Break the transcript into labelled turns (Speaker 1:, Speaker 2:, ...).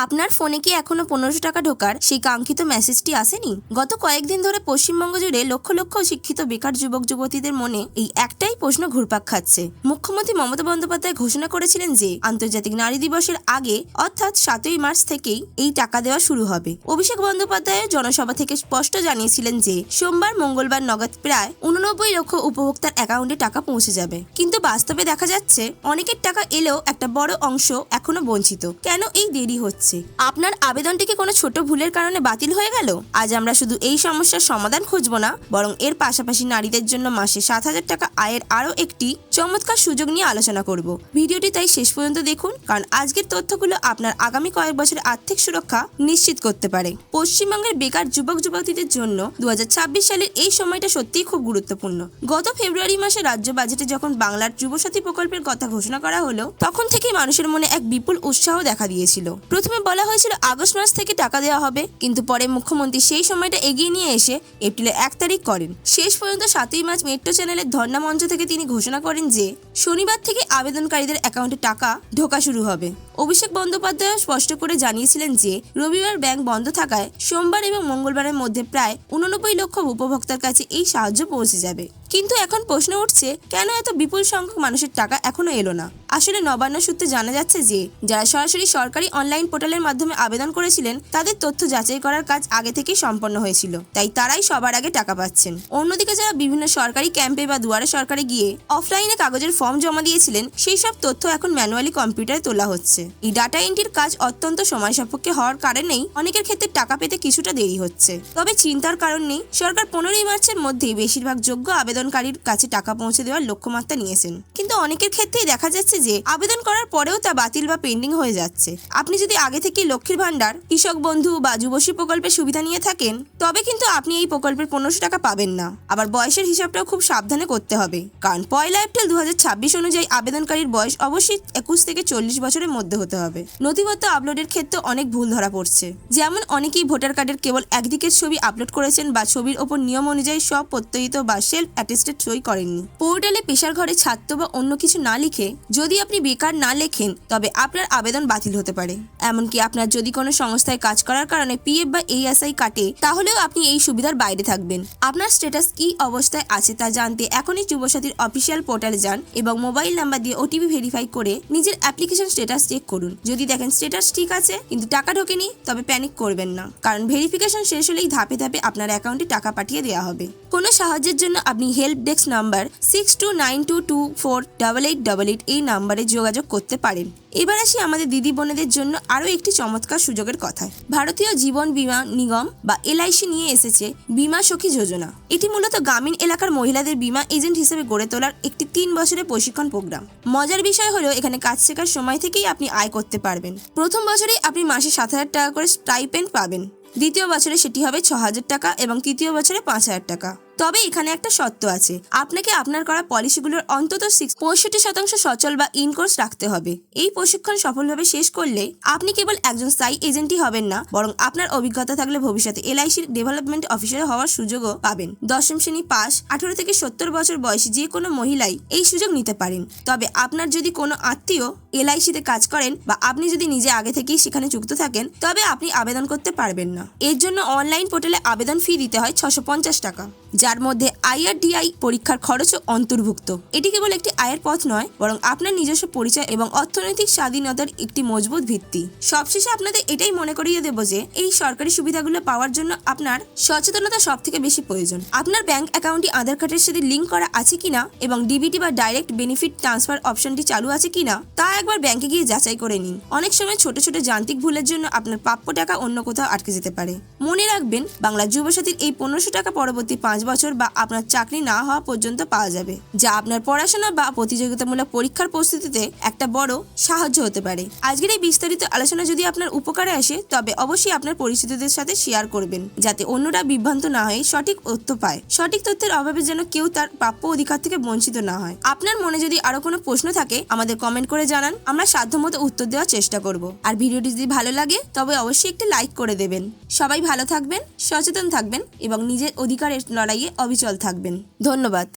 Speaker 1: আপনার ফোনে কি এখনো 1500 টাকা ঢোকার সেই কাঙ্ক্ষিত মেসেজটি আসেনি? গত কয়েকদিন ধরে পশ্চিমবঙ্গ জুড়ে লক্ষ লক্ষ শিক্ষিত বেকার যুবক যুবতীদের মনে এই একটাই প্রশ্ন ঘুরপাক খাচ্ছে। মুখ্যমন্ত্রী মমতা বন্দ্যোপাধ্যায় ঘোষণা করেছিলেন যে আন্তর্জাতিক নারী দিবসের আগে অর্থাৎ 7ই মার্চ থেকেই এই টাকা দেওয়া শুরু হবে। অভিষেক বন্দ্যোপাধ্যায় জনসভা থেকে স্পষ্ট জানিয়েছিলেন যে সোমবার মঙ্গলবার নগদ প্রায় 89 লক্ষ উপভোক্তার অ্যাকাউন্টে টাকা পৌঁছে যাবে। কিন্তু বাস্তবে দেখা যাচ্ছে অনেকের টাকা এলেও একটা বড় অংশ এখনো বঞ্চিত। কেন এই দেরি হচ্ছে? আপনার আবেদনটি কি কোনো ছোট ভুলের কারণে বাতিল হয়ে গেল? আজ আমরা শুধু এই সমস্যার সমাধান খুঁজব না, বরং এর পাশাপাশি নারীদের জন্য মাসে 7,000 টাকা আয়ের আরও একটি চমৎকার সুযোগ নিয়ে আলোচনা করব। ভিডিওটি তাই শেষ পর্যন্ত দেখুন, কারণ আজকের তথ্যগুলো আপনার আগামী কয়েক বছরের আর্থিক সুরক্ষা নিশ্চিত করতে পারে। পশ্চিমবঙ্গের বেকার যুবক যুবতীদের জন্য 2026 সালের এই সময়টা সত্যিই খুব গুরুত্বপূর্ণ। গত ফেব্রুয়ারি মাসে রাজ্য বাজেটে যখন বাংলার যুবসাথী প্রকল্পের কথা ঘোষণা করা হলো, তখন থেকেই মানুষের মনে এক বিপুল উৎসাহ দেখা দিয়েছিল। প্রথমে বলা হয়েছিল আগস্ট মাস থেকে টাকা দেওয়া হবে, কিন্তু পরে মুখ্যমন্ত্রী সেই সময়টা এগিয়ে নিয়ে এসে এপ্রিলের 1 তারিখ করেন। শেষ পর্যন্ত 7ই মার্চ মেট্রো চ্যানেলের ধর্ণা মঞ্চ থেকে তিনি ঘোষণা করেন যে শনিবার থেকে আবেদনকারীদের অ্যাকাউন্টে টাকা ঢোকা শুরু হবে। অভিষেক বন্দ্যোপাধ্যায় স্পষ্ট করে জানিয়েছিলেন যে রবিবার ব্যাংক বন্ধ থাকায় সোমবার এবং মঙ্গলবারের মধ্যে প্রায় 89 লক্ষ উপভোক্তার কাছে এই সাহায্য পৌঁছে যাবে। কিন্তু এখন প্রশ্ন উঠছে, কেন এত বিপুল সংখ্যক মানুষের টাকা এখনো এলো না? আসলে নবান্ন সূত্রে জানা যাচ্ছে যে যারা সরাসরি সরকারি অনলাইন পোর্টালের মাধ্যমে আবেদন করেছিলেন তাদের তথ্য যাচাই করার কাজ আগে থেকেই সম্পন্ন হয়েছিল, তাই তারাই সবার আগে টাকা পাচ্ছেন। অন্যদিকে যারা বিভিন্ন সরকারি ক্যাম্পে বা দুয়ারে সরকারে গিয়ে অফলাইনে কাগজের ফর্ম জমা দিয়েছিলেন, সেই সব তথ্য এখন ম্যানুয়ালি কম্পিউটারে তোলা হচ্ছে। এই ডাটা এন্ট্রির কাজ অত্যন্ত সময় সাপেক্ষ হওয়ার কারণেই অনেকের ক্ষেত্রে টাকা পেতে কিছুটা দেরি হচ্ছে। তবে চিন্তার কারণ নেই, সরকার 15ই মার্চের মধ্যেই বেশিরভাগ যোগ্য আবেদনকারীর কাছে টাকা পৌঁছে দেওয়ার লক্ষ্যমাত্রা নিয়েছেন। কিন্তু অনেকের ক্ষেত্রেই দেখা যাচ্ছে যে আবেদন করার পরেও তা বাতিল বা পেন্ডিং হয়ে যাচ্ছে। আপনি যদি আগে থেকেই লক্ষ্মীর ভান্ডার, কৃষক বন্ধু বা যুবশ্রী প্রকল্পের সুবিধা নিয়ে থাকেন, তবে কিন্তু আপনি এই প্রকল্পের 1500 টাকা পাবেন না। আবার বয়সের হিসাবটাও খুব সাবধানে করতে হবে, কারণ 1 এপ্রিল 2026 অনুযায়ী আবেদনকারীর বয়স অবশ্যই 21 থেকে 40 বছরের মধ্যে হতে হবে। নথিপত্র আপলোডের ক্ষেত্রে অনেক ভুল ধরা পড়ছে, যেমন অনেকেই ভোটার কার্ডের কেবল একদিকের ছবি আপলোড করেছেন বা ছবির ওপর নিয়ম অনুযায়ী সব প্রত্যয়িত বা সেলফ অ্যাটেস্টেড সই করেননি। পোর্টালে পেশার ঘরে ছাত্র বা অন্য কিছু না লিখে যদি আপনি বেকার না লেখেন, তবে আপনার আবেদন বাতিল হতে পারে। এমনকি আপনার যদি কোনো সংস্থায় কাজ করার কারণে পিএফ বা ESI কাটে, তাহলেও আপনি এই সুবিধার বাইরে থাকবেন। আপনার স্ট্যাটাস কি অবস্থায় আছে তা জানতে এখনই যুবসাথীর অফিসিয়াল পোর্টালে যান এবং মোবাইল নাম্বার দিয়ে ওটিপি ভেরিফাই করে নিজের অ্যাপ্লিকেশন স্ট্যাটাস চেক করুন। যদি দেখেন স্ট্যাটাস ঠিক আছে কিন্তু টাকা ঢোকেনি, তবে প্যানিক করবেন না, কারণ ভেরিফিকেশন শেষ হলেই ধাপে ধাপে আপনার অ্যাকাউন্টে টাকা পাঠিয়ে দেওয়া হবে। কোনো সাহায্যের জন্য আপনি হেল্প ডেস্ক নাম্বার 6292248888 এই নাম্বারে যোগাযোগ করতে পারেন। এবার আসি আমাদের দিদি বোনেদের জন্য আরও একটি চমৎকার সুযোগের কথায়। ভারতীয় জীবন বীমা নিগম বা LIC নিয়ে এসেছে বীমা সখী যোজনা। এটি মূলত গ্রামীণ এলাকার মহিলাদের বীমা এজেন্ট হিসেবে গড়ে তোলার একটি 3 বছরের প্রশিক্ষণ প্রোগ্রাম। মজার বিষয় হলো এখানে কাজ শেখার সময় থেকেই আপনি আয় করতে পারবেন। প্রথম বছরেই আপনি মাসে 7,000 টাকা করে স্টাইপেন্ড পাবেন, দ্বিতীয় বছরে সেটি হবে 6,000 টাকা এবং তৃতীয় বছরে 5,000 টাকা। তবে এখানে একটা শর্ত আছে, আপনাকে আপনার করা পলিসিগুলোর অন্তত 65% সচল বা ইনকোর্স রাখতে হবে। এই প্রশিক্ষণ সফলভাবে শেষ করলে আপনি কেবল একজন স্থায়ী এজেন্টই হবেন না, বরং আপনার অভিজ্ঞতা থাকলে ভবিষ্যতে LICর ডেভেলপমেন্ট অফিসার হওয়ার সুযোগও পাবেন। 10ম শ্রেণী পাস 18 থেকে 70 বছর বয়সী যে কোনো মহিলাই এই সুযোগ নিতে পারেন। তবে আপনার যদি কোনো আত্মীয় LICতে কাজ করেন বা আপনি যদি নিজে আগে থেকেই সেখানে যুক্ত থাকেন, তবে আপনি আবেদন করতে পারবেন না। এর জন্য অনলাইন পোর্টালে আবেদন ফি দিতে হয় 650 টাকা, যার মধ্যে IRDAI পরীক্ষার খরচও অন্তর্ভুক্ত। এটি কেবল একটি আয়ের পথ নয়, বরং আপনার নিজস্ব পরিচয় এবং অর্থনৈতিক স্বাধীনতার একটি মজবুত ভিত্তি। সবশেষে আপনাদের এটাই মনে করিয়ে দেব যে এই সরকারি সুবিধাগুলো পাওয়ার জন্য আপনার সচেতনতা সব থেকে বেশি প্রয়োজন। আপনার ব্যাংক অ্যাকাউন্টটি আধার কার্ডের সাথে লিঙ্ক করা আছে কিনা এবং DBT বা ডাইরেক্ট বেনিফিট ট্রান্সফার অপশনটি চালু আছে কিনা তা একবার ব্যাংকে গিয়ে যাচাই করে নিন। অনেক সময় ছোট ছোট যান্ত্রিক ভুলের জন্য আপনার প্রাপ্য টাকা অন্য কোথাও আটকে যেতে পারে। মনে রাখবেন, বাংলা যুবসাথীর এই 1500 টাকা পরবর্তী 5 বছর বা আপনার চাকরি না হওয়া পর্যন্ত পাওয়া যাবে, যা আপনার পড়াশোনা বা প্রতিযোগিতামূলক পরীক্ষার প্রস্তুতিতে একটা বড় সাহায্য হতে পারে। আজকের এই বিস্তারিত আলোচনা যদি আপনার উপকারে আসে, তবে অবশ্যই আপনার পরিচিতদের সাথে শেয়ার করবেন, যাতে অন্যরা বিভ্রান্ত না হয়ে সঠিক তথ্য পায়। সঠিক তথ্যের অভাবে যেন কেউ তার প্রাপ্য অধিকার থেকে বঞ্চিত না হয়। আপনার মনে যদি আরো কোনো প্রশ্ন থাকে, আমাদের কমেন্ট করে জানান, আমরা সাধ্যমতো উত্তর দেওয়ার চেষ্টা করব। আর ভিডিওটি যদি ভালো লাগে, তবে অবশ্যই একটি লাইক করে দেবেন। সবাই ভালো থাকবেন, সচেতন থাকবেন এবং নিজের অধিকারের লড়াইয়ে অবিচল থাকবেন। ধন্যবাদ।